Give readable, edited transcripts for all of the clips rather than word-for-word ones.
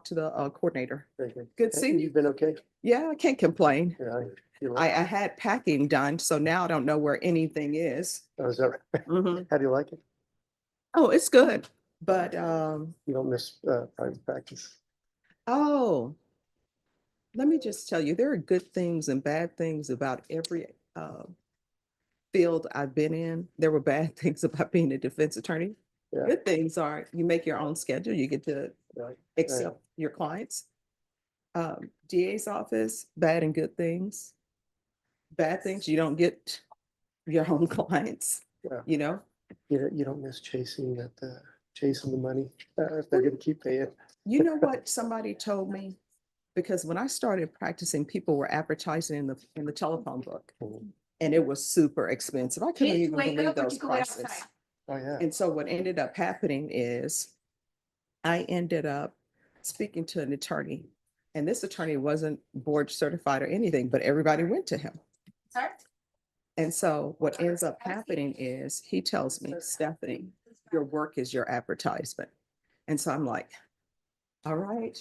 to the coordinator. Very good. Good seeing you. You've been okay? Yeah, I can't complain. Yeah, you're I right. had packing done, so now I don't know where anything is. Oh, is that right? Mhm. How do you like it? Oh, it's good, but, You don't miss private practice? oh, let me just tell you, there are good things and bad things about every field I've been in. There were bad things about being a defense attorney. Yeah. Good things are you make your own schedule, you get to Right. accept your clients. DA's office, bad and good things. Bad things, you don't get your own clients, Yeah. you know? You don't miss chasing the money, if they're gonna keep paying. You know what somebody told me? Because when I started practicing, people were advertising in the telephone book, Mhm. and it was super expensive. I couldn't Kids, even wake believe up or those you go prices. outside. Oh, yeah. And so what ended up happening is I ended up speaking to an attorney, and this attorney wasn't board certified or anything, but everybody went to him. Sorry? And so what ends up happening is he tells me, Stephanie, your work is your advertisement. And so I'm like, all right,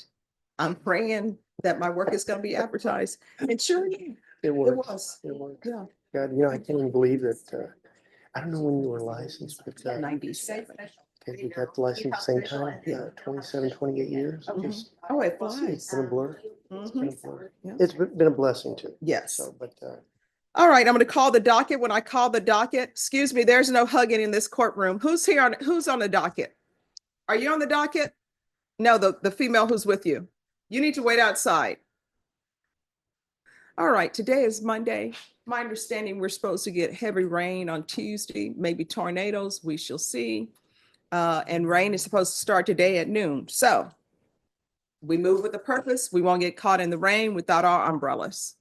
I'm praying that my work is going to be advertised. And sure enough, It it works. was. It works. Yeah, God, I can't even believe that, I don't know when you were licensed, but, 97. okay, you got the license at the same time, Yeah. 27, 28 years. Mhm. Just, Oh, it it's flies. been a blur. It's been a Mhm. blur. Yeah. It's been a blessing too. Yes. So, but, All right, I'm going to call the docket. When I call the docket, excuse me, there's no hugging in this courtroom. Who's on the docket? Are you on the docket? No, the female who's with you. You need to wait outside. All right, today is Monday. My understanding, we're supposed to get heavy rain on Tuesday, maybe tornadoes, we shall see. And rain is supposed to start today at noon. So we move with a purpose. We won't get caught in the rain without our umbrellas.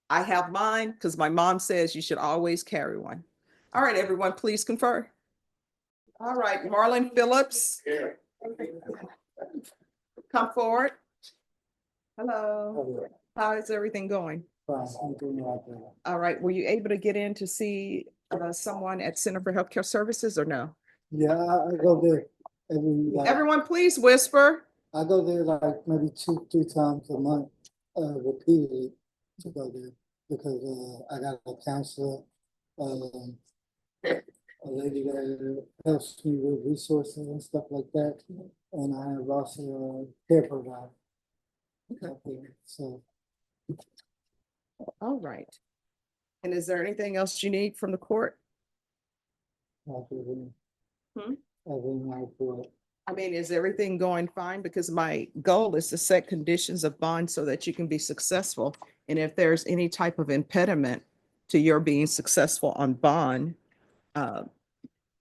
I have mine because my mom says you should always carry one. All right, everyone, please confer. All right, Marlin Phillips. Come forward. Hello. How is everything going? All right, were you able to get in to see someone at Center for Healthcare Services or no? Yeah, I go there Everyone, please whisper. I go there like maybe 2-3 times a month, repeatedly to go there because I got a counselor, a lady that helps me with resources and stuff like that, and I have also a care provider. out there. So All right. And is there anything else you need from the court? everything, Hmm? everything I do. I mean, is everything going fine? Because my goal is to set conditions of bond so that you can be successful. And if there's any type of impediment to your being successful on bond,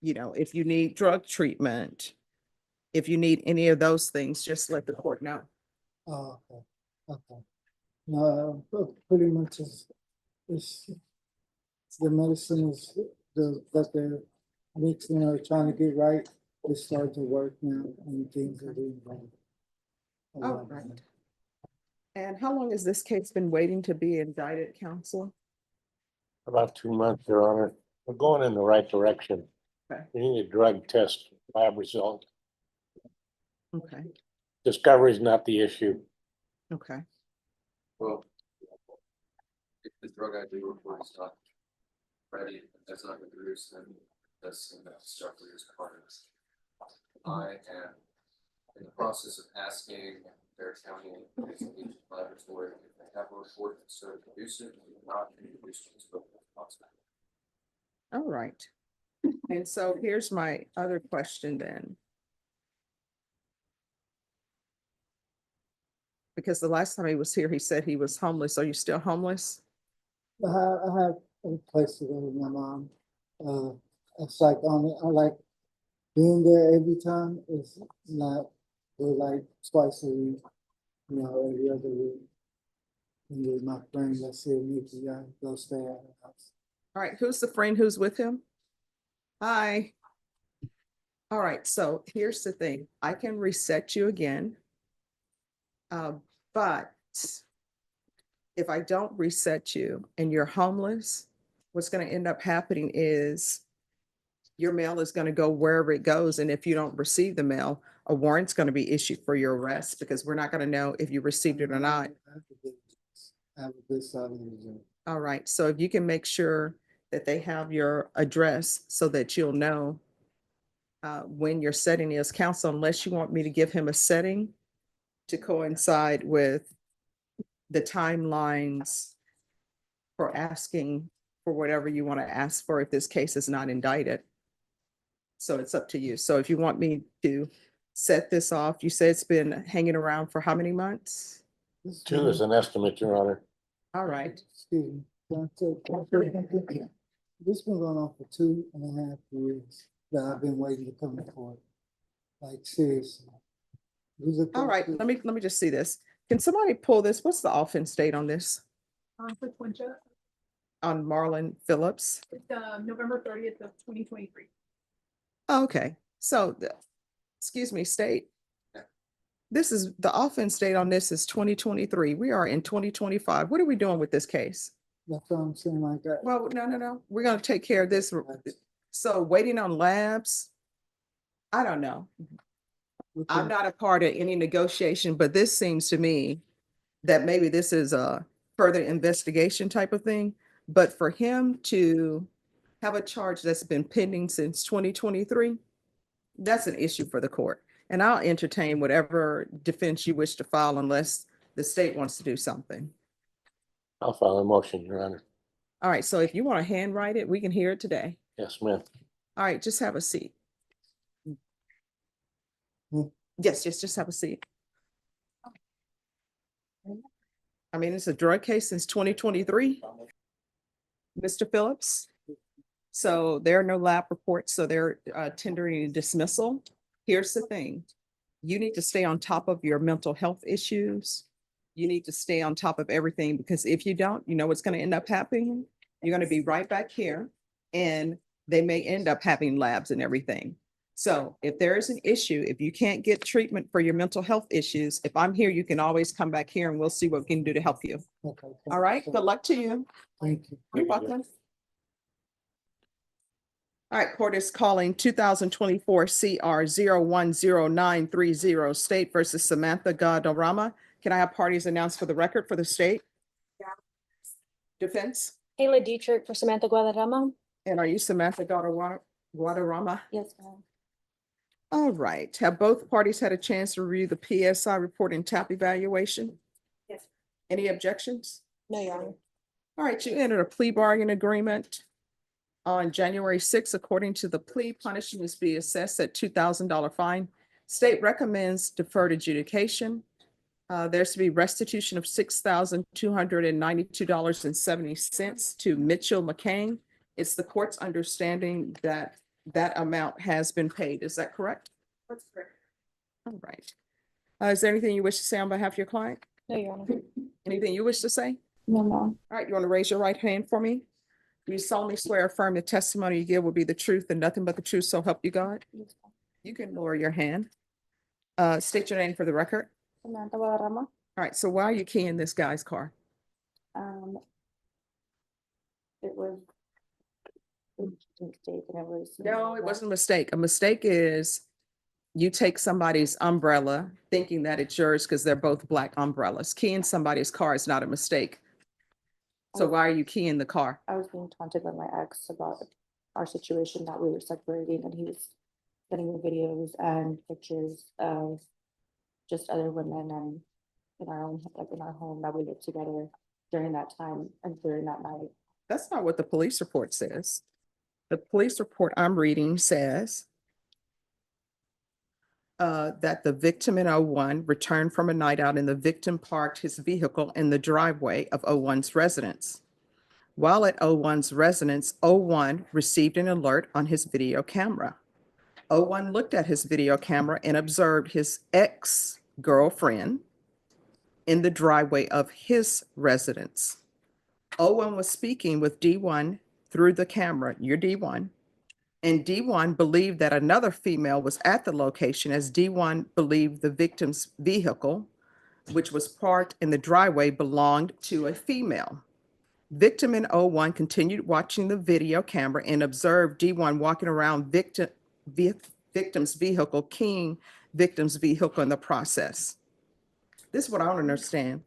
if you need drug treatment, if you need any of those things, just let the court know. Oh, okay, okay. No, pretty much it's the medicine is that they're mixing or trying to get right. It's starting to work now and things are doing right. Oh, right. And how long has this case been waiting to be indicted, counsel? About 2 months, Your Honor. We're going in the right direction. Okay. We need a drug test lab result. Okay, Discovery is not the issue. okay. Well, if the drug ID report is not ready, that's not been produced, then that's discovery is part of this. I am in the process of asking their county laboratory if they have a report that's so produce it, and not introduce it as quickly as possible. All right. And so here's my other question then. Because the last time he was here, he said he was homeless. Are you still homeless? I have a place to go with my mom. It's like I like being there every time. It's not we're like twice a week, every other week. And with my friend that's here, Nikki, I go stay at her house. All right, who's the friend who's with him? Hi. All right, so here's the thing. I can reset you again. But if I don't reset you and you're homeless, what's going to end up happening is your mail is going to go wherever it goes. And if you don't receive the mail, a warrant's going to be issued for your arrest because we're not going to know if you received it or not. I have a good solid reserve. All right. So if you can make sure that they have your address so that you'll know when your setting is, counsel, unless you want me to give him a setting to coincide with the timelines for asking for whatever you want to ask for if this case is not indicted. So it's up to you. So if you want me to set this off, you say it's been hanging around for how many months? This Two is an estimate, Your Honor. All right. Excuse me. This been going on for 2.5 years that I've been waiting to come to court. Like seriously. All right. Let me just see this. Can somebody pull this? What's the offense date on this? Which one, Judge? On Marlin Phillips? It's November 30th of 2023. Okay. So, excuse me, state. This is, the offense date on this is 2023. We are in 2025. What are we doing with this case? That's what I'm saying like that. Well, no. We're gonna take care of this. So waiting on labs, I don't know. I'm not a part of any negotiation, but this seems to me that maybe this is a further investigation type of thing. But for him to have a charge that's been pending since 2023, that's an issue for the court. And I'll entertain whatever defense you wish to file unless the state wants to do something. I'll file a motion, Your Honor. All right, so if you want to handwrite it, we can hear it today. Yes, ma'am. All right, just have a seat. Hmm. Yes, just have a seat. I mean, it's a drug case since 2023. Mr. Phillips? So there are no lab reports, so they're tendering a dismissal. Here's the thing. You need to stay on top of your mental health issues. You need to stay on top of everything because if you don't, you know what's going to end up happening? You're going to be right back here and they may end up having labs and everything. So if there is an issue, if you can't get treatment for your mental health issues, if I'm here, you can always come back here and we'll see what we can do to help you. Okay. All right, good luck to you. Thank you. You're welcome. All right, court is calling 2024 CR 010930 State versus Samantha Guadarrama. Can I have parties announced for the record for the state? Defense? Kayla Dietrich for Samantha Guadarrama. And are you Samantha Guadarrama? Yes, ma'am. All right. Have both parties had a chance to review the PSI report and TAP evaluation? Yes. Any objections? No, Your Honor. All right, you entered a plea bargain agreement on January 6th. According to the plea, punishment is be assessed at $2,000 fine. State recommends deferred adjudication. There's to be restitution of $6,292.70 to Mitchell McCain. It's the court's understanding that that amount has been paid. Is that correct? That's correct. All right. Is there anything you wish to say on behalf of your client? No, Your Honor. Anything you wish to say? No, ma'am. All right, you want to raise your right hand for me? Do you solemnly swear or affirm the testimony you give will be the truth and nothing but the truth, so help you God? Yes, ma'am. You can lower your hand. State your name for the record. Samantha Guadarrama. All right, so why are you keying this guy's car? It was a mistake and it was. No, it wasn't a mistake. A mistake is you take somebody's umbrella thinking that it's yours because they're both black umbrellas. Keying somebody's car is not a mistake. So why are you keying the car? I was being taunted by my ex about our situation that we were separating and he was sending me videos and pictures of just other women and in our own, like in our home that we lived together during that time and during that night. That's not what the police report says. The police report I'm reading says that the victim in 01 returned from a night out and the victim parked his vehicle in the driveway of 01's residence. While at 01's residence, 01 received an alert on his video camera. 01 looked at his video camera and observed his ex-girlfriend in the driveway of his residence. 01 was speaking with D1 through the camera, your D1, and D1 believed that another female was at the location as D1 believed the victim's vehicle, which was parked in the driveway, belonged to a female. Victim in O1 continued watching the video camera and observed D1 walking around victim's vehicle, keying victim's vehicle in the process. This is what I don't understand.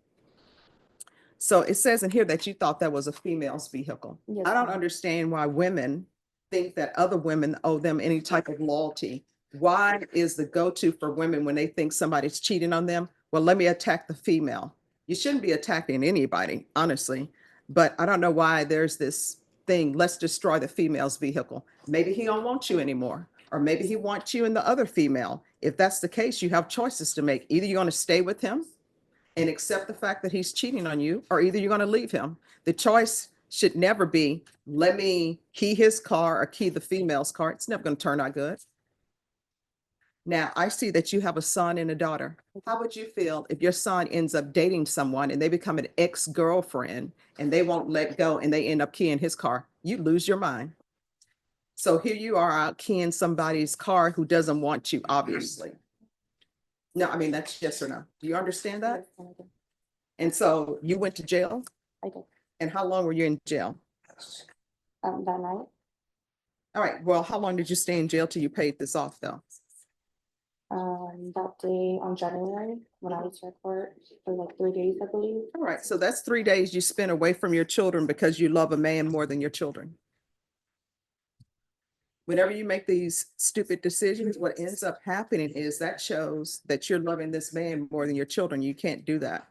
So it says in here that you thought that was a female's vehicle. Yes, I don't ma'am. understand why women think that other women owe them any type of loyalty. Why is the go-to for women when they think somebody's cheating on them? Well, let me attack the female. You shouldn't be attacking anybody, honestly. But I don't know why there's this thing, let's destroy the female's vehicle. Maybe he don't want you anymore, or maybe he wants you and the other female. If that's the case, you have choices to make. Either you're going to stay with him and accept the fact that he's cheating on you, or either you're going to leave him. The choice should never be, let me key his car or key the female's car. It's never going to turn out good. Now, I see that you have a son and a daughter. How would you feel if your son ends up dating someone and they become an ex-girlfriend and they won't let go and they end up keying his car? You lose your mind. So here you are out keying somebody's car who doesn't want you, obviously. No, I mean, that's yes or no. Do you understand that? Yes, ma'am, I did. And so you went to jail? I did. And how long were you in jail? That night, All right, well, how long did you stay in jail till you paid this off, though? that day on January, when I was at court for like 3 days, I believe. All right, so that's 3 days you spent away from your children because you love a man more than your children. Whenever you make these stupid decisions, what ends up happening is that shows that you're loving this man more than your children. You can't do that.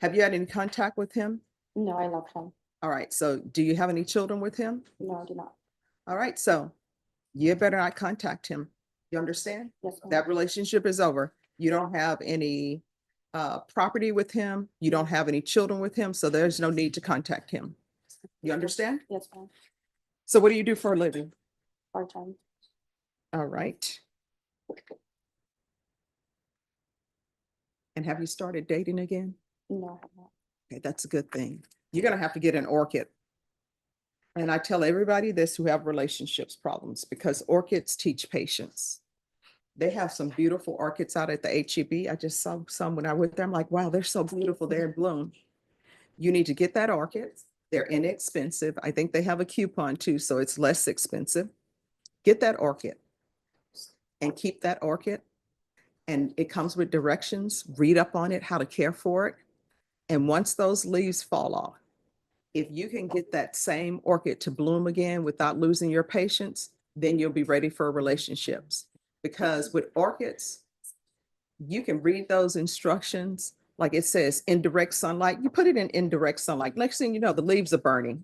Have you had any contact with him? No, I love him. All right, so do you have any children with him? No, I do not. All right, so you better not contact him. You understand? Yes, ma'am. That relationship is over. You don't have any property with him. You don't have any children with him, so there's no need to contact him. You understand? Yes, ma'am. So what do you do for a living? Part-time. All right. And have you started dating again? No, I have not. Okay, that's a good thing. You're gonna have to get an orchid. And I tell everybody this who have relationships problems, because orchids teach patience. They have some beautiful orchids out at the HEB. I just saw some when I went there. I'm like, wow, they're so beautiful. They're in bloom. You need to get that orchid. They're inexpensive. I think they have a coupon too, so it's less expensive. Get that orchid and keep that orchid. And it comes with directions. Read up on it, how to care for it. And once those leaves fall off, if you can get that same orchid to bloom again without losing your patience, then you'll be ready for relationships. Because with orchids, you can read those instructions, like it says indirect sunlight. You put it in indirect sunlight. Next thing you know, the leaves are burning.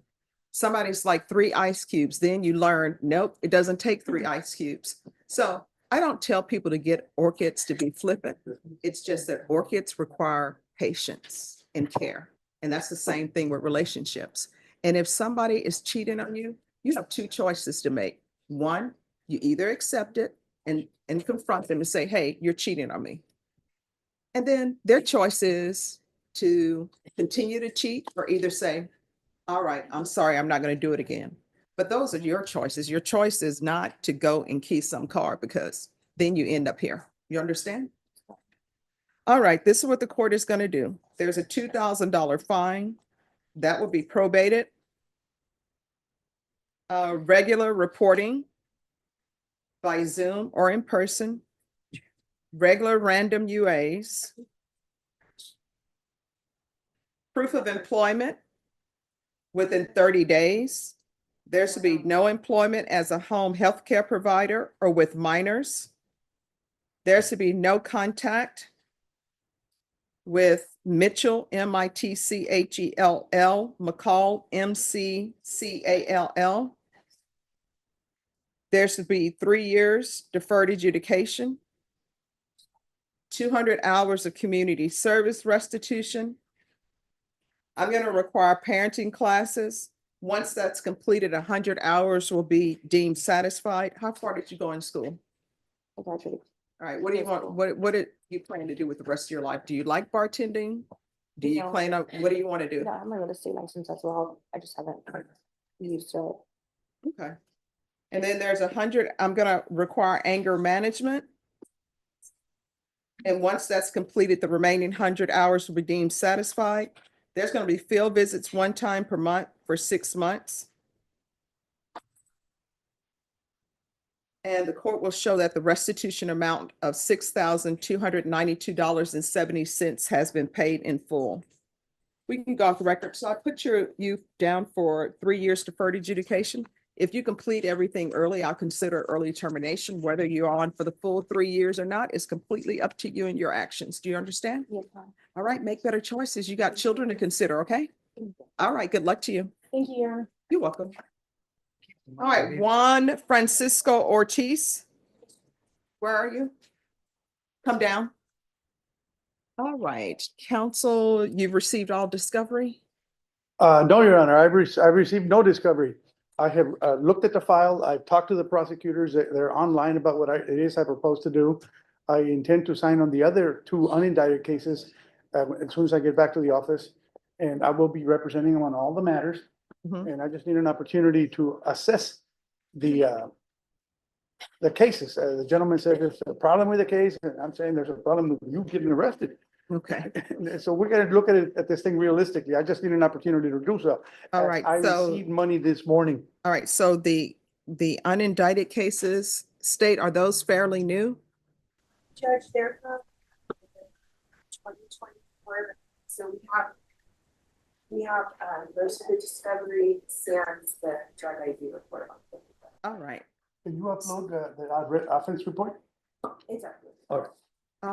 Somebody's like 3 ice cubes. Then you learn, nope, it doesn't take 3 ice cubes. So I don't tell people to get orchids to be flippant. It's just that orchids require patience and care. And that's the same thing with relationships. And if somebody is cheating on you, you have 2 choices to make. One, you either accept it and confront them and say, hey, you're cheating on me. And then their choice is to continue to cheat or either say, all right, I'm sorry, I'm not going to do it again. But those are your choices. Your choice is not to go and key some car, because then you end up here. You understand? All right, this is what the court is going to do. There's a $2,000 fine that will be probated. Regular reporting by Zoom or in person. Regular random UAs. Proof of employment within 30 days. There should be no employment as a home health care provider or with minors. There should be no contact with Mitchell, MITCHELL, McCall, MCCALL. There should be 3 years deferred adjudication, 200 hours of community service restitution. I'm going to require parenting classes. Once that's completed, 100 hours will be deemed satisfied. How far did you go in school? I graduated. All right, what do you want? What did you plan to do with the rest of your life? Do you like bartending? Do you No. plan on, what do you want to do? Yeah, I'm a real estate license as well. I just haven't used it. Okay. And then there's 100, I'm gonna require anger management. And once that's completed, the remaining 100 hours will be deemed satisfied. There's going to be field visits one time per month for 6 months. And the court will show that the restitution amount of $6,292.70 has been paid in full. We can go off the record. So I put you down for 3 years deferred adjudication. If you complete everything early, I'll consider early termination. Whether you're on for the full 3 years or not is completely up to you and your actions. Do you understand? Yes, ma'am. All right, make better choices. You got children to consider, okay? All right, good luck to you. Thank you, Your Honor. You're welcome. All right, Juan Francisco Ortiz. Where are you? Come down. All right, counsel, you've received all discovery? No, Your Honor, I've received no discovery. I have looked at the file. I've talked to the prosecutors. They're online about what it is I propose to do. I intend to sign on the other 2 unindicted cases as soon as I get back to the office. And I will be representing them on all the matters. Mhm. And I just need an opportunity to assess the cases. The gentleman said there's a problem with the case, and I'm saying there's a problem with you getting arrested. Okay, So we're gonna look at this thing realistically. I just need an opportunity to do so. all right, I so, received money this morning. all right, so the unindicted cases, state, are those fairly new? Judge, they're from 2024, so we have most of the discovery sans the drug ID report on it. All right, Can you upload the offense report? Exactly. all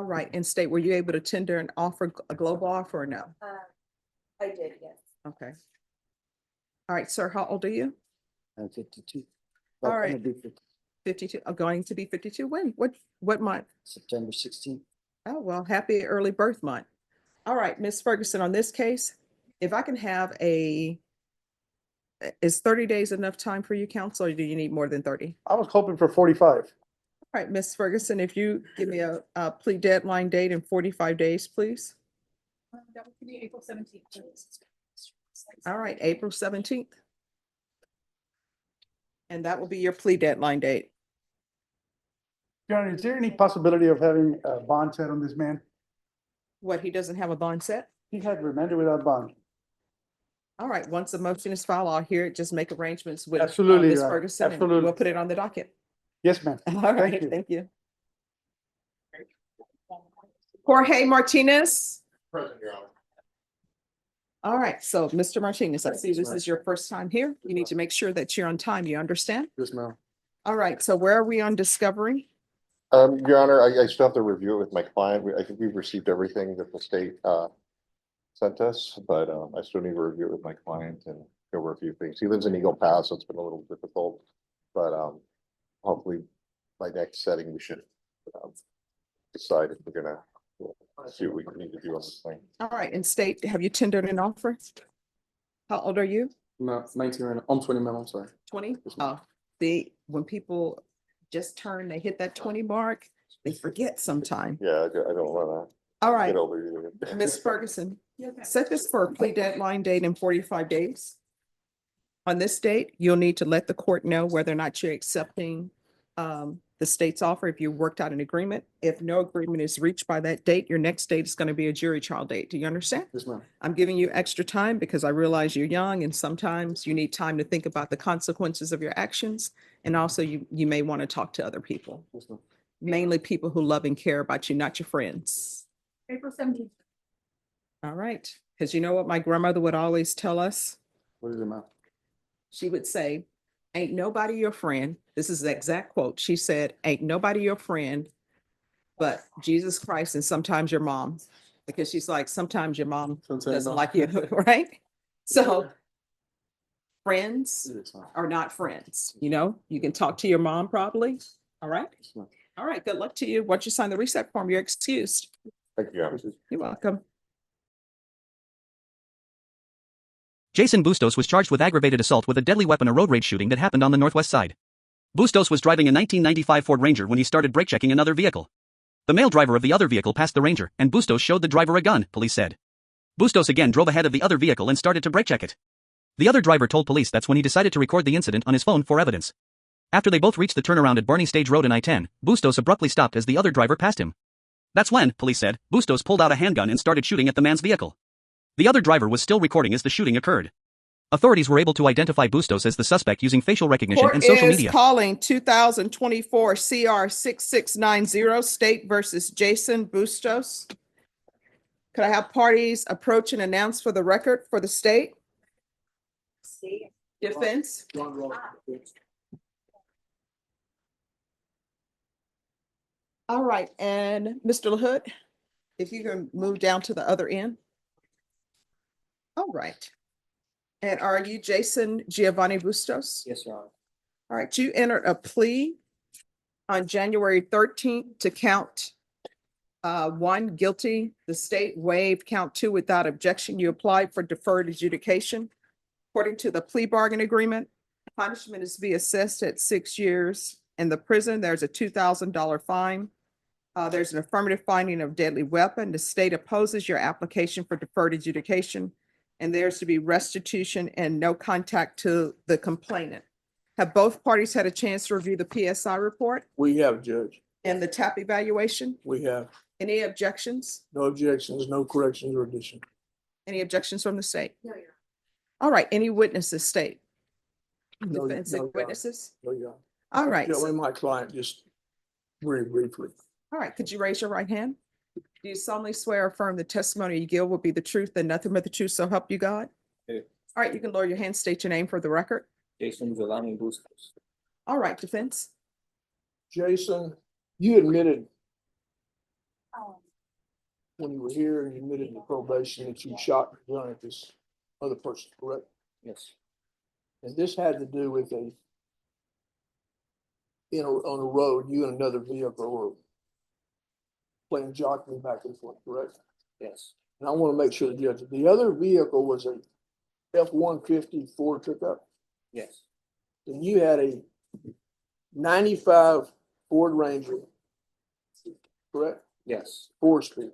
right, and state, were you able to tender an offer, a global offer or no? I did, yes. Okay. All right, sir, how old are you? I'm 52. All Well, right. gonna be 50 52, going to be 52. When? What month? September 16th. Oh, well, happy early birth month. All right, Ms. Ferguson, on this case, if I can have is 30 days enough time for you, counsel, or do you need more than 30? I was hoping for 45. All right, Ms. Ferguson, if you give me a plea deadline date in 45 days, please. That would be April 17th. All right, April 17th. And that will be your plea deadline date. Your Honor, is there any possibility of having a bond set on this man? What, he doesn't have a bond set? He had remanded without bond. All right, once the motion is filed, I'll hear it. Just make arrangements with Absolutely, Ms. Your Honor. Ferguson, and Absolutely. we'll put it on the docket. Yes, ma'am. All right, you. thank you. Jorge Martinez. Present, Your Honor. All right, so Mr. Martinez, I see this is your first time here. You need to make sure that you're on time. You understand? Yes, ma'am. All right, so where are we on discovery? Your Honor, I still have to review it with my client. I think we've received everything that the state sent us, but I still need to review it with my client and go over a few things. He lives in Eagle Pass, so it's been a little difficult, but hopefully by next setting, we should decide if we're gonna see what we need to do on this thing. All right, and state, have you tendered an offer? How old are you? No, 19 right now. I'm 20, ma'am. I'm sorry. 20? Yes, ma'am. Oh, when people just turn, they hit that 20 mark, they forget sometime. Yeah, I don't wanna All right, get over it. Ms. Ferguson, Okay. set this for a plea deadline date in 45 days. On this date, you'll need to let the court know whether or not you're accepting the state's offer, if you worked out an agreement. If no agreement is reached by that date, your next date is going to be a jury trial date. Do you understand? Yes, ma'am. I'm giving you extra time because I realize you're young and sometimes you need time to think about the consequences of your actions. And also you may want to talk to other people, Yes, ma'am. mainly people who love and care about you, not your friends. April 17th. All right. Because you know what my grandmother would always tell us? What is it, ma'am? She would say, ain't nobody your friend. This is the exact quote. She said, ain't nobody your friend, but Jesus Christ and sometimes your mom. Because she's like, sometimes your mom Sometimes doesn't not. like you, right? So friends Yes, ma'am. are not friends, you know? You can talk to your mom probably. All right? Yes, ma'am. All right, good luck to you. Once you sign the reset form, you're excused. Thank you, Your Honor. You're welcome. Jason Bustos was charged with aggravated assault with a deadly weapon, a road rage shooting that happened on the northwest side. Bustos was driving a 1995 Ford Ranger when he started brake checking another vehicle. The male driver of the other vehicle passed the Ranger, and Bustos showed the driver a gun, police said. Bustos again drove ahead of the other vehicle and started to brake check it. The other driver told police that's when he decided to record the incident on his phone for evidence. After they both reached the turnaround at Barney Stage Road and I-10, Bustos abruptly stopped as the other driver passed him. That's when, police said, Bustos pulled out a handgun and started shooting at the man's vehicle. The other driver was still recording as the shooting occurred. Authorities were able to identify Bustos as the suspect using facial recognition Court and social is media. calling 2024 CR 6690 State versus Jason Bustos. Could I have parties approach and announce for the record for the state? See, Defense? All right, and Mr. LaHood, if you can move down to the other end. All right. And are you Jason Giovanni Bustos? Yes, Your Honor. All right, you entered a plea on January 13th to count one guilty. The state waived count two without objection. You applied for deferred adjudication. According to the plea bargain agreement, punishment is to be assessed at 6 years in the prison. There's a $2,000 fine. There's an affirmative finding of deadly weapon. The state opposes your application for deferred adjudication, and there's to be restitution and no contact to the complainant. Have both parties had a chance to review the PSI report We have, Judge. and the TAP evaluation? We have Any objections? no objections, no corrections or addition. Any objections from the state? no, you're. All right, any witnesses, state? No, Defense no, Your Honor. witnesses? No, Your Honor. All right, Yeah, only my client, just very briefly. all right, could you raise your right hand? Do you solemnly swear or affirm the testimony you give will be the truth and nothing but the truth, so help you God? Yeah. All right, you can lower your hand, state your name for the record. Jason Giovanni Bustos. All right, defense. Jason, you admitted Um, when you were here, you admitted to probation that you shot and gun at this other person, correct? Yes. And this had to do with on a road, you and another vehicle were playing jockey back and forth, correct? Yes. And I want to make sure the judge, the other vehicle was a F-150 Ford pickup, Yes. and you had a 95 Ford Ranger, correct? Yes. 4-speed.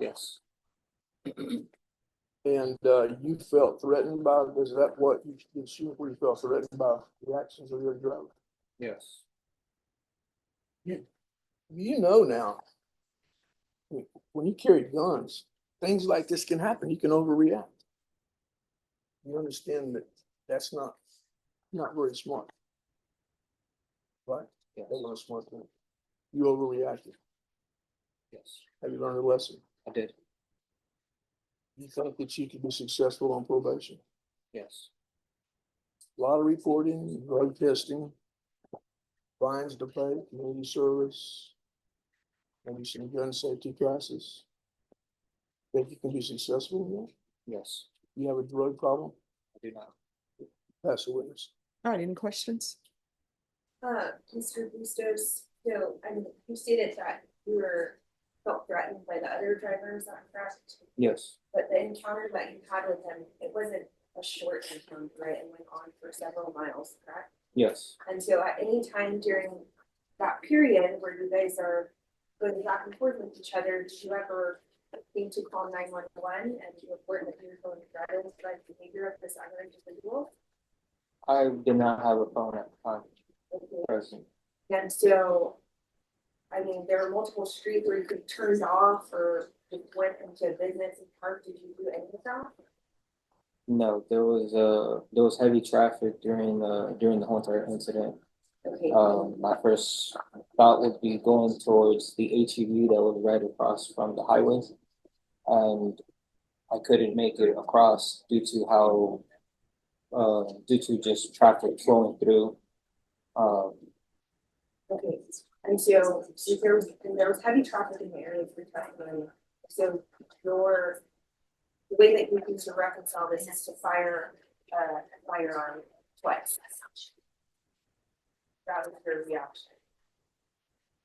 Yes. And you felt threatened by, is that what you felt threatened by the actions of your driver? Yes. You know now, when you carry guns, things like this can happen. You can overreact. You understand that that's not very smart. Right? Yes. That's not a smart thing. You overreacted. Yes. Have you learned a lesson? I did. You think that you could be successful on probation? Yes. A lot of reporting, drug testing, fines to pay, community service, maybe some gun safety classes. Think you can be successful in that? Yes. You have a drug problem? I do not. Pass the witness. All right, any questions? Mr. Bustos, so, I mean, you stated that you felt threatened by the other drivers, is that correct? Yes. But the encounter that you had with them, it wasn't a short encounter, right? It went on for several miles, correct? Yes. And so at any time during that period where you guys are going back and forth with each other, did you ever think to call 911 and report that you were going to drive the behavior of this other individual? I did not have a phone at the time. Okay. Present. And so, I mean, there were multiple streets where you could turn off or just went into a business and parked. Did you do any of that? No, there was heavy traffic during the whole entire incident. Okay. My first thought would be going towards the HEV that was right across from the highway, and I couldn't make it across due to just traffic flowing through. Okay, and so there was heavy traffic in the area for testimony. So the way that you can to reconcile this is to fire a firearm twice. That was your reaction.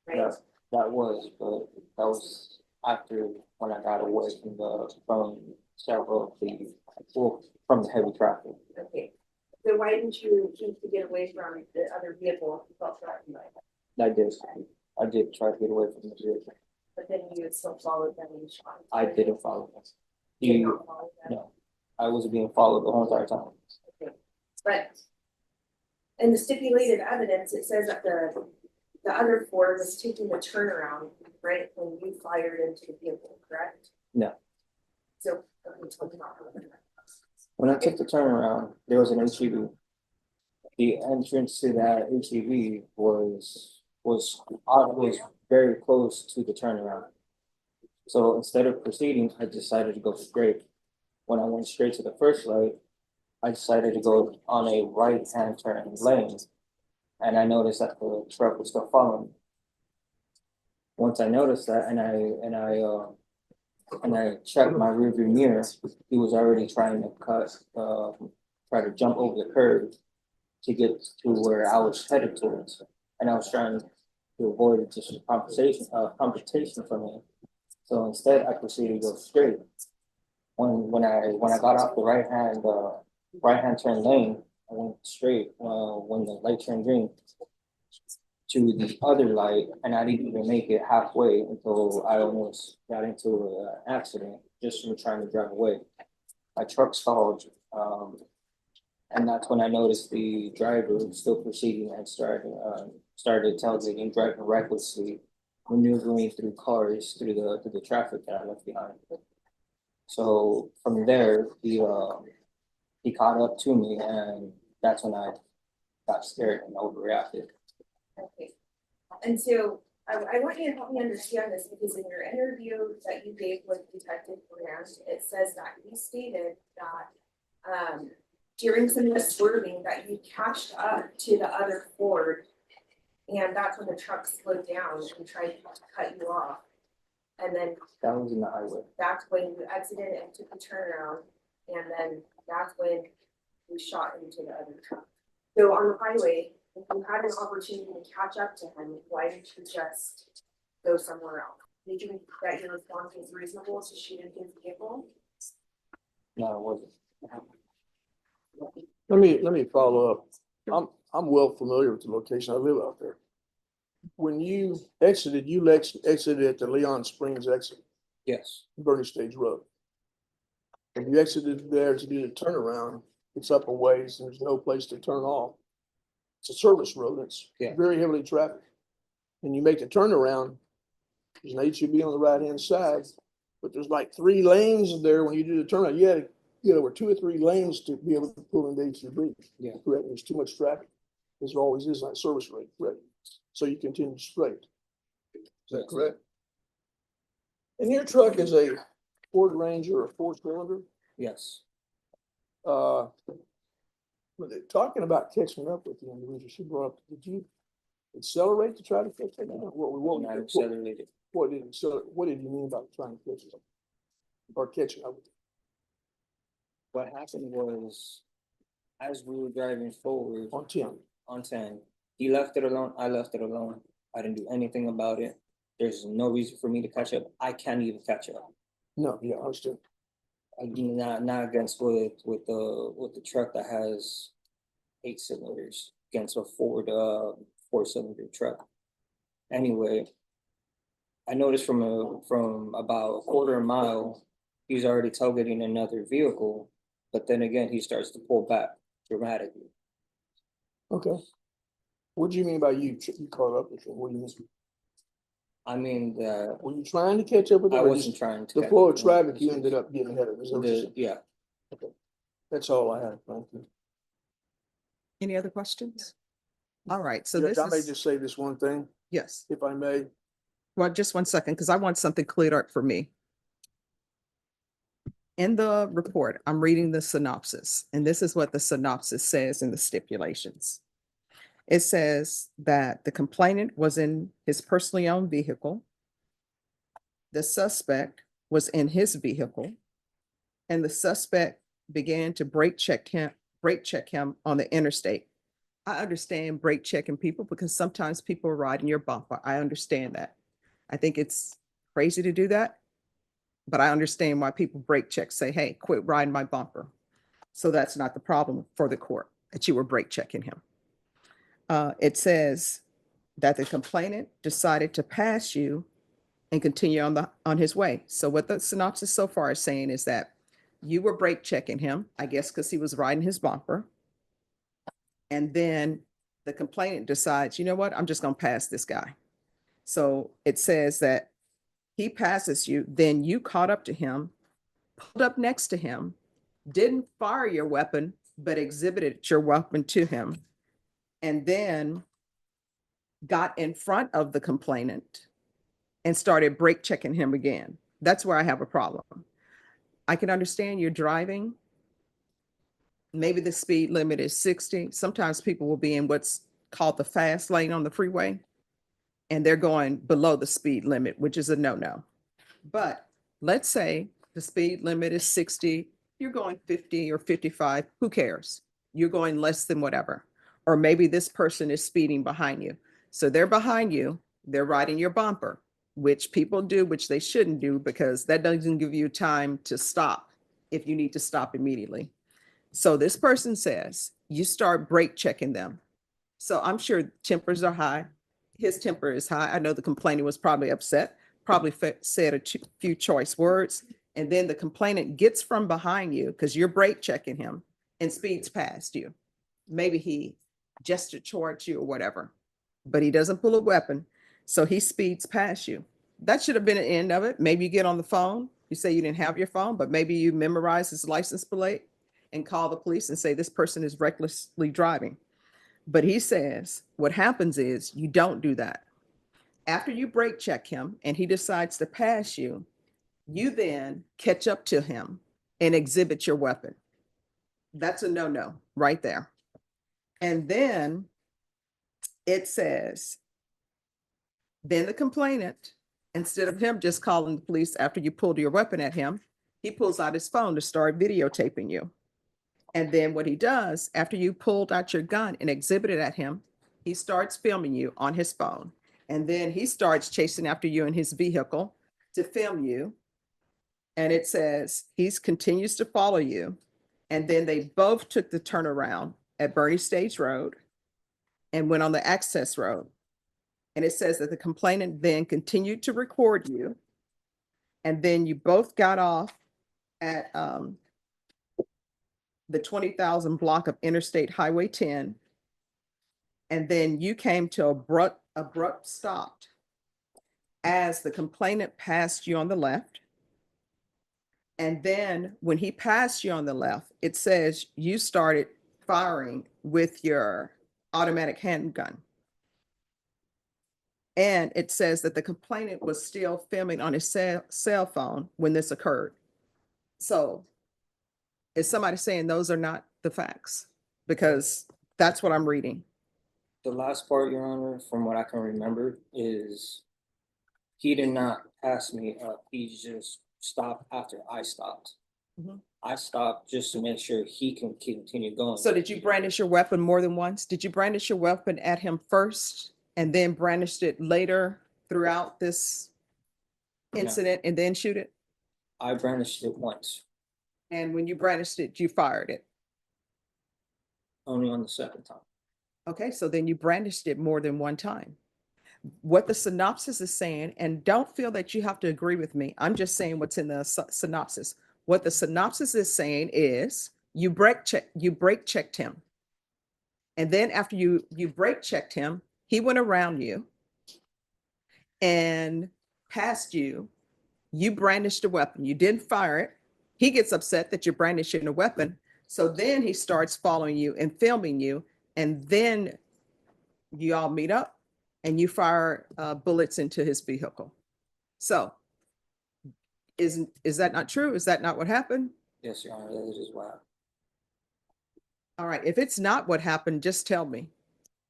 Right? That was after when I got away from the heavy traffic. Okay. So why didn't you choose to get away from the other vehicle if you felt threatened by that? I did try to get away from the vehicle. But then you had still followed them and shot. I didn't follow them. You did not follow them? No, I was being followed the whole entire time. Okay. But in the stipulated evidence, it says that the other Ford was taking the turnaround, right, when you fired into the vehicle, correct? No. So. okay, tell me about it. When I took the turnaround, there was an HEV. The entrance to that HEV was very close to the turnaround. So instead of proceeding, I decided to go straight. When I went straight to the first light, I decided to go on a right-hand turn lane. And I noticed that the truck was still following me. Once I noticed that and I checked my rearview mirror, he was already trying to try to jump over the curb to get to where I was headed towards. And I was trying to avoid just confrontation from him. So instead, I proceeded to go straight. When I got off the right hand turn lane, I went straight when the light turned green to the other light, and I didn't even make it halfway until I almost got into an accident just from trying to drive away. My truck stalled, and that's when I noticed the driver was still proceeding and started tailgating, driving recklessly, maneuvering through cars through the traffic that I left behind. So from there, he caught up to me, and that's when I got scared and overreacted. Okay, and so I want you to help me understand this, because in your interview that you gave with Detective Grant, it says that you stated that during some of the swerving that you catched up to the other Ford, and that's when the truck slowed down and tried to cut you off. And then That was in the highway. that's when you exited and took a turnaround, and then that's when you shot into the other truck. So on the highway, if you had an opportunity to catch up to him, why didn't you just go somewhere else? Did you think that your response was reasonable to shoot into his vehicle? No, it wasn't. Let me follow up. I'm well familiar with the location. I live out there. When you exited at the Leon Springs exit, Yes, Bernie Stage Road. When you exited there to do the turnaround, it's up a ways and there's no place to turn off. It's a service road. It's Yeah. very heavily trafficked. And you make the turnaround, there's an HEB on the right-hand side, but there's like 3 lanes there when you do the turnaround. You had to get over 2 or 3 lanes to be able to pull in the HEB. Yeah. Correct. There's too much traffic. There always is on a service road. Correct. So you continue straight. Is that correct? And your truck is a Ford Ranger or 4-cylinder? yes. When they're talking about catching up with the individual she brought up, did you accelerate to try to catch up? When I accelerated. What did you mean by trying to catch up? Or catching up with them? What happened was, as we were driving forward On 10? on 10, he left it alone, I left it alone. I didn't do anything about it. There's no reason for me to catch up. I can't even catch up. No, yeah, I understand. Not against with the truck that has 8 cylinders against a Ford 4-cylinder truck. Anyway, I noticed from about a quarter mile, he's already tailgating another vehicle, but then again he starts to pull back dramatically. Okay. What do you mean by you caught up with him? What do you mean? I mean that Were you trying to catch up with him? I or wasn't just trying to the catch flow up of with him. traffic, you ended up getting ahead of it. Is that what you're saying? Yeah. That's all I had. Thank you. Any other questions? All right, so Judge, this I may is, just say this one thing, yes, if I may. well, just one second, because I want something cleared up for me. In the report, I'm reading the synopsis, and this is what the synopsis says in the stipulations. It says that the complainant was in his personally owned vehicle. The suspect was in his vehicle, and the suspect began to brake check him on the interstate. I understand brake checking people because sometimes people are riding your bumper. I understand that. I think it's crazy to do that, but I understand why people brake check, say, hey, quit riding my bumper. So that's not the problem for the court, that you were brake checking him. It says that the complainant decided to pass you and continue on his way. So what the synopsis so far is saying is that you were brake checking him, I guess, because he was riding his bumper. And then the complainant decides, you know what, I'm just going to pass this guy. So it says that he passes you, then you caught up to him pulled up next to him, didn't fire your weapon, but exhibited your weapon to him, and then got in front of the complainant and started brake checking him again. That's where I have a problem. I can understand you're driving. Maybe the speed limit is 60. Sometimes people will be in what's called the fast lane on the freeway, and they're going below the speed limit, which is a no-no. But let's say the speed limit is 60, you're going 50 or 55, who cares? You're going less than whatever. Or maybe this person is speeding behind you. So they're behind you, they're riding your bumper, which people do, which they shouldn't do, because that doesn't give you time to stop if you need to stop immediately. So this person says, you start brake checking them. So I'm sure tempers are high. His temper is high. I know the complainant was probably upset, probably said a few choice words. And then the complainant gets from behind you because you're brake checking him and speeds past you. Maybe he gestured towards you or whatever, but he doesn't pull a weapon. So he speeds past you. That should have been the end of it. Maybe you get on the phone. You say you didn't have your phone, but maybe you memorize his license plate and call the police and say this person is recklessly driving. But he says what happens is you don't do that. After you brake check him and he decides to pass you, you then catch up to him and exhibit your weapon. That's a no-no right there. And then it says, then the complainant, instead of him just calling the police after you pulled your weapon at him, he pulls out his phone to start videotaping you. And then what he does, after you pulled out your gun and exhibited at him, he starts filming you on his phone. And then he starts chasing after you in his vehicle to film you. And it says he continues to follow you. And then they both took the turnaround at Bernie Stage Road and went on the access road. And it says that the complainant then continued to record you. And then you both got off at the 20,000 block of Interstate Highway 10. And then you came to abrupt stop as the complainant passed you on the left. And then when he passed you on the left, it says you started firing with your automatic handgun. And it says that the complainant was still filming on his cell phone when this occurred. So is somebody saying those are not the facts? Because that's what I'm reading. The last part, Your Honor, from what I can remember, is he did not pass me up. He just stopped after I stopped. Mhm. I stopped just to make sure he can continue going. So did you brandish your weapon more than once? Did you brandish your weapon at him first and then brandished it later throughout this incident and then shoot it? I brandished it once, And when you brandished it, you fired it. only on the second time. Okay, so then you brandished it more than one time. What the synopsis is saying, and don't feel that you have to agree with me. I'm just saying what's in the synopsis. What the synopsis is saying is you brake checked him. And then after you brake checked him, he went around you and passed you. You brandished a weapon. You didn't fire it. He gets upset that you're brandishing a weapon. So then he starts following you and filming you. And then you all meet up and you fire bullets into his vehicle. So is that not true? Is that not what happened? Yes, Your Honor, that is what happened. All right, if it's not what happened, just tell me.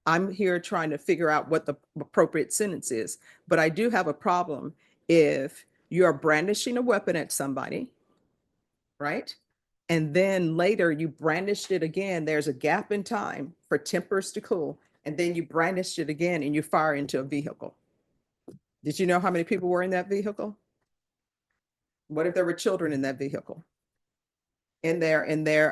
I'm here trying to figure out what the appropriate sentence is, but I do have a problem if you're brandishing a weapon at somebody, right? And then later you brandished it again. There's a gap in time for tempers to cool. And then you brandished it again and you fire into a vehicle. Did you know how many people were in that vehicle? What if there were children in that vehicle? In their in their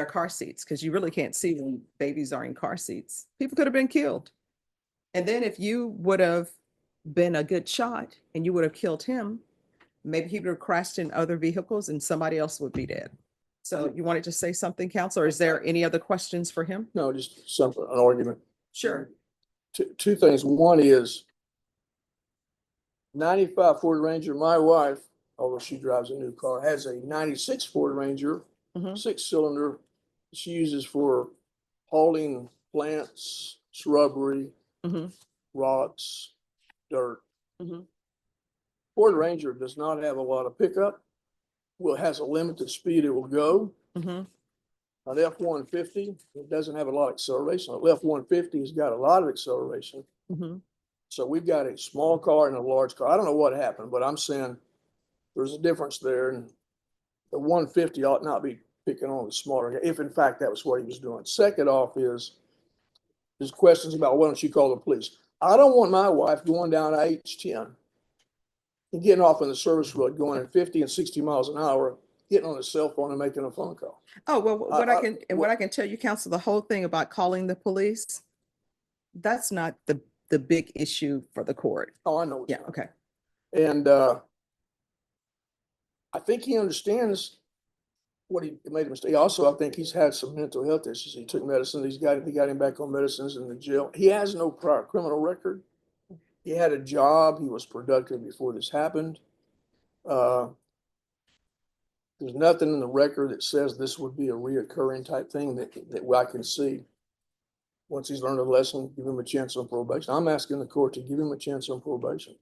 car seats, because you really can't see when babies are in car seats. People could have been killed. And then if you would have been a good shot and you would have killed him, maybe he would have crashed in other vehicles and somebody else would be dead. So you wanted to say something, Counselor? Is there any other questions for him? No, just something, an argument. Sure. Two things. One is 95 Ford Ranger, my wife, although she drives a new car, has a 96 Ford Ranger, Mhm. 6-cylinder. She uses for hauling plants, shrubbery, Mhm. rocks, dirt. Mhm. Ford Ranger does not have a lot of pickup. Well, it has a limited speed it will go. Mhm. An F-150, it doesn't have a lot of acceleration. An F-150 has got a lot of acceleration. Mhm. So we've got a small car and a large car. I don't know what happened, but I'm saying there's a difference there, and the 150 ought not be picking on the smaller guy, if in fact that was what he was doing. Second off is his questions about why don't you call the police? I don't want my wife going down H10 and getting off on the service road going at 50 and 60 miles an hour, getting on a cell phone and making a phone call. Oh, well, what I- I can, and what I can tell you, counsel, the whole thing about calling the police, that's not the big issue for the court. Oh, I know. it's Yeah, not. okay. And I think he understands what he made a mistake. Also, I think he's had some mental health issues. He took medicine. They got him back on medicines in the jail. He has no prior criminal record. He had a job. He was productive before this happened. There's nothing in the record that says this would be a reoccurring type thing that I can see. Once he's learned a lesson, give him a chance on probation. I'm asking the court to give him a chance on probation.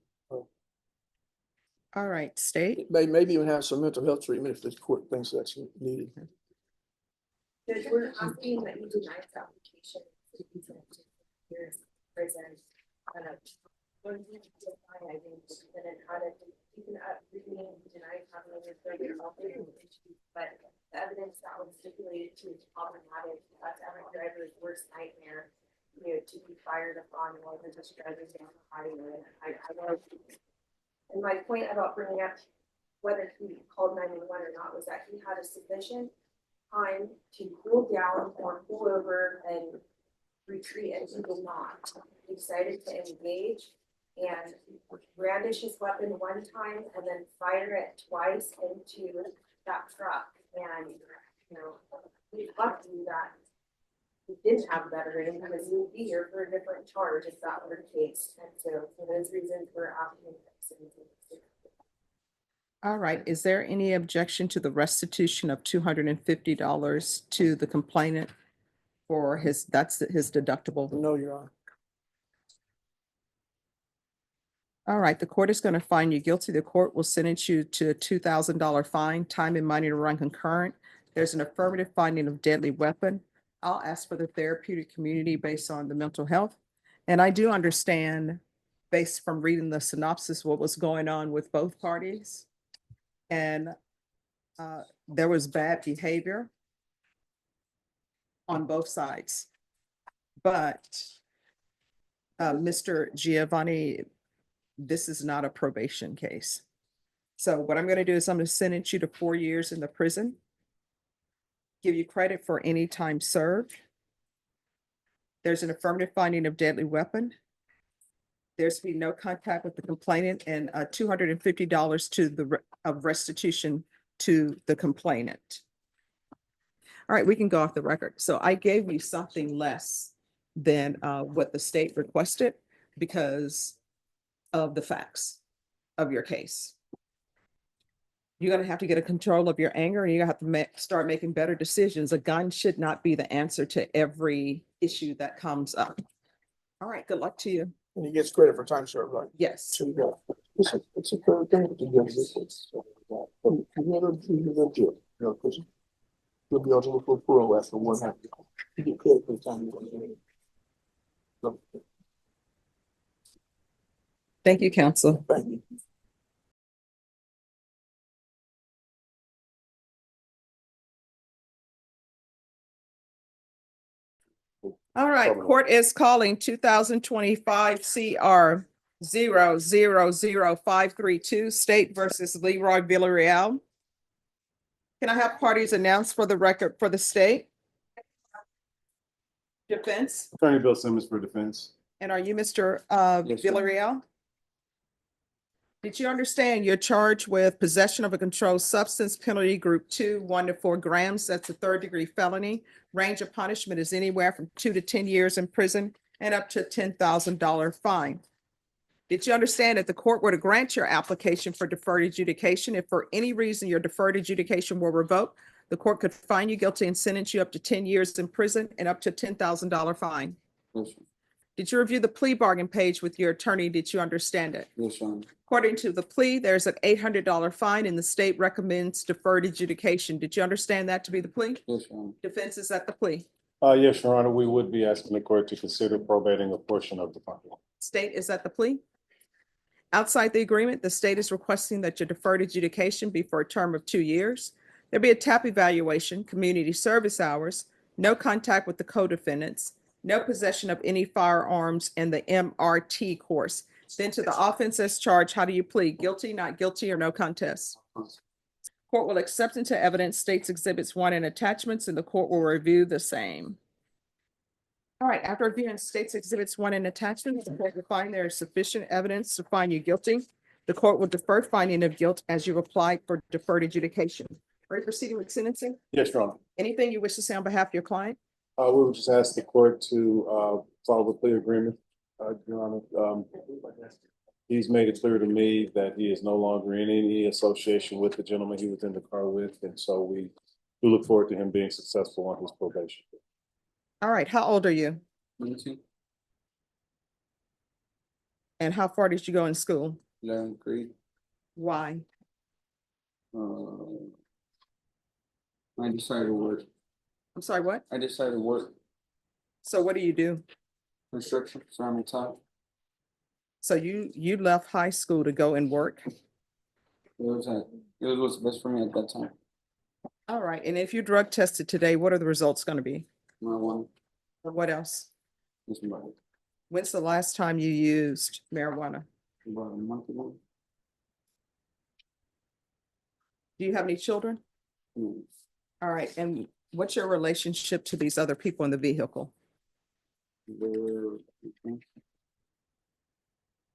All right, state. Maybe even have some mental health treatment if the court thinks that's needed. Judge, we're asking that you deny this application. To be sentenced to years in prison. Kind of, when you define, I think, that it had a, even up, reading, denied having a further health issues, but the evidence that was stipulated to is problematic. That's every driver's worst nightmare, you know, to be fired upon while they're just driving down the highway. I know. And my point about bringing up whether he called 911 or not was that he had a sufficient time to cool down or pull over and retreat, and he did not. He decided to engage and brandish his weapon one time and then fire it twice into that truck. And, you know, we lucky that he didn't have a better aim because he would be here for a different charge if that were the case. And so for those reasons, we're asking him to. All right, is there any objection to the restitution of $250 to the complainant for his, that's his deductible? No, Your Honor. All right, the court is going to find you guilty. The court will sentence you to a $2,000 fine, time and money to run concurrent. There's an affirmative finding of deadly weapon. I'll ask for the therapeutic community based on the mental health. And I do understand, based from reading the synopsis, what was going on with both parties. And there was bad behavior on both sides. But Mr. Giovanni, this is not a probation case. So what I'm going to do is I'm going to sentence you to 4 years in the prison, give you credit for any time served. There's an affirmative finding of deadly weapon. There's to be no contact with the complainant, and $250 to the of restitution to the complainant. All right, we can go off the record. So I gave you something less than what the state requested because of the facts of your case. You're going to have to get a control of your anger, and you're going to have to start making better decisions. A gun should not be the answer to every issue that comes up. All right, good luck to you. And he gets credit for time served, right? Yes. So you got, it's a third thing to do this. You never do, because you'll be eligible for parole after 1.5 years. You get credit for the time you want to. Thank you, counsel. Thank you. All right, court is calling 2025 CR 0000532 State versus Leroy Villarreal. Can I have parties announced for the record for the state? Defense, Attorney Bill Simmons for defense. and are you Mr. Yes, sir. Villarreal? Did you understand you're charged with possession of a controlled substance, penalty group 2, 1 to 4 grams? That's a 3rd-degree felony. Range of punishment is anywhere from 2 to 10 years in prison and up to $10,000 fine. Did you understand that the court were to grant your application for deferred adjudication? If for any reason your deferred adjudication were revoked, the court could find you guilty and sentence you up to 10 years in prison and up to $10,000 fine. Yes, sir. Did you review the plea bargain page with your attorney? Did you understand it? Yes, Your Honor. According to the plea, there's an $800 fine and the state recommends deferred adjudication. Did you understand that to be the plea? Yes, Your Honor. Defense is at the plea. Yes, Your Honor, we would be asking the court to consider probating a portion of the fine. State is at the plea. Outside the agreement, the state is requesting that your deferred adjudication be for a term of 2 years. There be a TAP evaluation, community service hours, no contact with the co-defendants, no possession of any firearms, and the MRT course. Then to the offense as charged, how do you plead? Guilty, not guilty, or no contest? Court will accept into evidence states exhibits 1 and attachments, and the court will review the same. All right, after reviewing states exhibits 1 and attachments, the court will find there is sufficient evidence to find you guilty. The court will defer finding of guilt as you apply for deferred adjudication. Are you proceeding with sentencing? Yes, Your Honor. Anything you wish to say on behalf of your client? We would just ask the court to follow the plea agreement, Your Honor. He's made it clear to me that he is no longer in any association with the gentleman he was in the car with, and so we look forward to him being successful on his probation. All right, how old are you? 22, And how far did you go in school? 11th grade. Why? I decided to work. I'm sorry, what? I decided to work So what do you do? construction, so I'm retired. So you left high school to go and work? It was what's best for me at that time. All right, and if you drug tested today, what are the results going to be? Marijuana. Or what else? This month, When's the last time you used marijuana? about a month ago. Do you have any children? Mm. All right, and what's your relationship to these other people in the vehicle?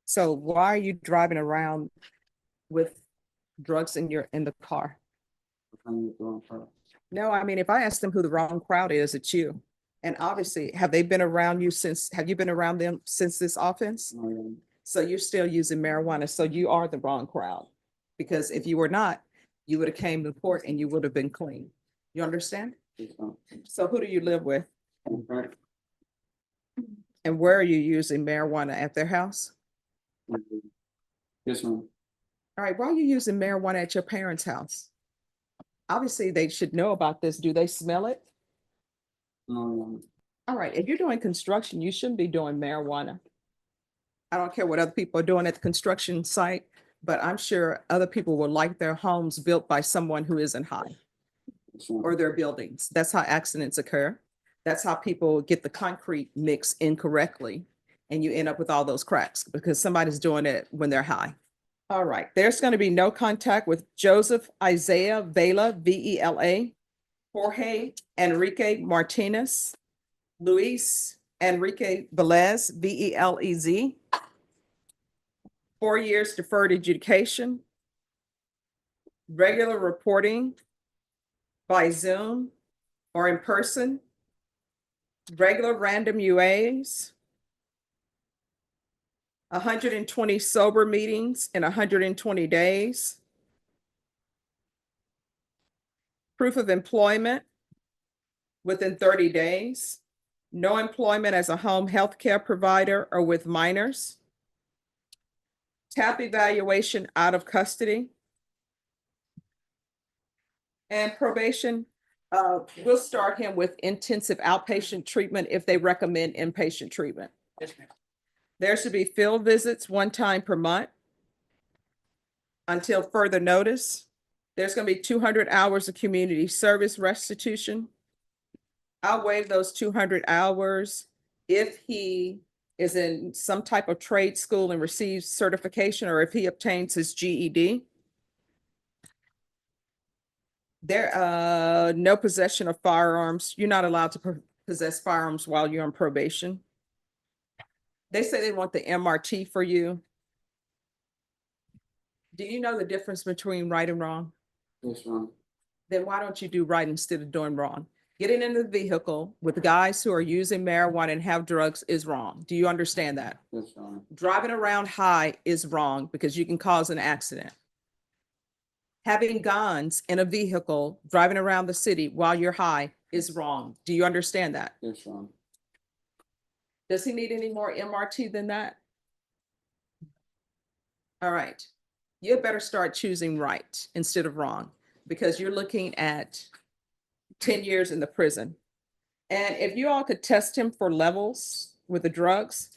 So why are you driving around with drugs in the car? No, I mean, if I ask them who the wrong crowd is, it's you. And obviously, have you been around them since this offense? So you're still using marijuana, so you are the wrong crowd. Because if you were not, you would have came to court and you would have been clean. You understand? So who do you live with? And where are you using marijuana? At their house? Yes, ma'am. All right, why are you using marijuana at your parents' house? Obviously, they should know about this. Do they smell it? No, All right, if you're doing construction, you shouldn't be doing marijuana. I don't care what other people are doing at the construction site, but I'm sure other people will like their homes built by someone who isn't high, or their buildings. That's how accidents occur. That's how people get the concrete mix incorrectly, and you end up with all those cracks because somebody's doing it when they're high. All right, there's going to be no contact with Joseph Isaiah Vela, VELA, Jorge Enrique Martinez, Luis Enrique Velez, VELEZ. 4 years deferred adjudication. Regular reporting by Zoom or in person. Regular random UAs. 120 sober meetings in 120 days. Proof of employment within 30 days. No employment as a home health care provider or with minors. TAP evaluation out of custody. And probation, we'll start him with intensive outpatient treatment if they recommend inpatient treatment. There should be field visits 1 time per month until further notice. There's going to be 200 hours of community service restitution. I'll waive those 200 hours if he is in some type of trade school and receives certification, or if he obtains his GED. No possession of firearms. You're not allowed to possess firearms while you're on probation. They say they want the MRT for you. Do you know the difference between right and wrong? Yes, ma'am. Then why don't you do right instead of doing wrong? Getting in the vehicle with guys who are using marijuana and have drugs is wrong. Do you understand that? Yes, Your Honor. Driving around high is wrong because you can cause an accident. Having guns in a vehicle, driving around the city while you're high is wrong. Do you understand that? Yes, Your Honor. Does he need any more MRT than that? All right. You better start choosing right instead of wrong, because you're looking at 10 years in the prison. And if you all could test him for levels with the drugs,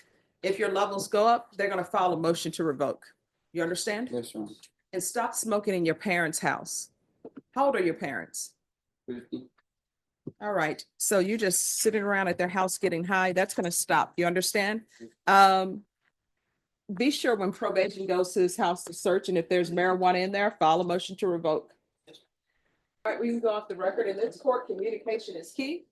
if your levels go up, they're going to file a motion to revoke. You understand? Yes, Your Honor. And stop smoking in your parents' house. How old are your parents? 50. All right. So you just sitting around at their house getting high, that's going to stop. You understand? Be sure when probation goes to his house to search, and if there's marijuana in there, file a motion to revoke. All right, we can go off the record. In this court, communication is key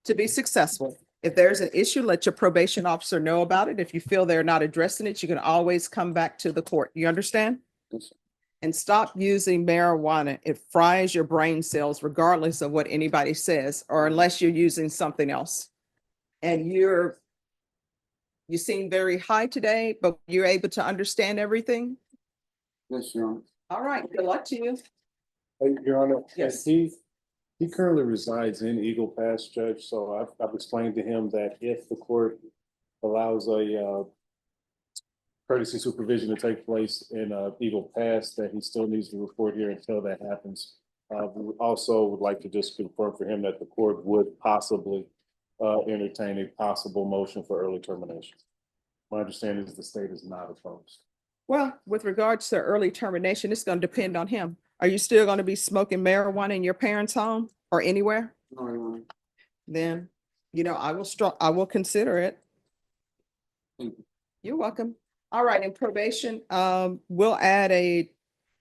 to be successful. If there's an issue, let your probation officer know about it. If you feel they're not addressing it, you can always come back to the court. You understand? Yes, sir. And stop using marijuana. It fries your brain cells regardless of what anybody says, or unless you're using something else. And you seem very high today, but you're able to understand everything. Yes, Your Honor. All right, good luck to you. Your Honor, Yes. he currently resides in Eagle Pass, Judge, so I've explained to him that if the court allows a courtesy supervision to take place in Eagle Pass, that he still needs to report here until that happens. We also would like to just confirm for him that the court would possibly entertain a possible motion for early termination. My understanding is the state is not opposed. Well, with regards to early termination, it's going to depend on him. Are you still going to be smoking marijuana in your parents' home or anywhere? No, Your Honor. Then, I will consider it. Thank you. You're welcome. All right, in probation, we'll add a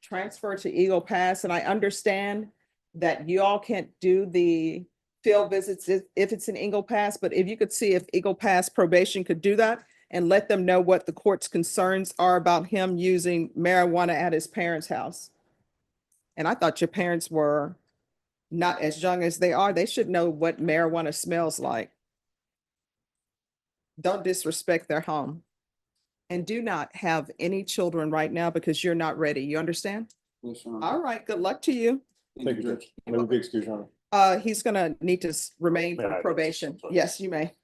transfer to Eagle Pass, and I understand that you all can't do the field visits if it's in Eagle Pass, but if you could see if Eagle Pass probation could do that and let them know what the court's concerns are about him using marijuana at his parents' house. And I thought your parents were not as young as they are. They should know what marijuana smells like. Don't disrespect their home. And do not have any children right now because you're not ready. You understand? Yes, Your Honor. All right, good luck to you. Thank you, Judge. Let me be excused, Your Honor. He's gonna need to remain May for I- probation. Yes, you may.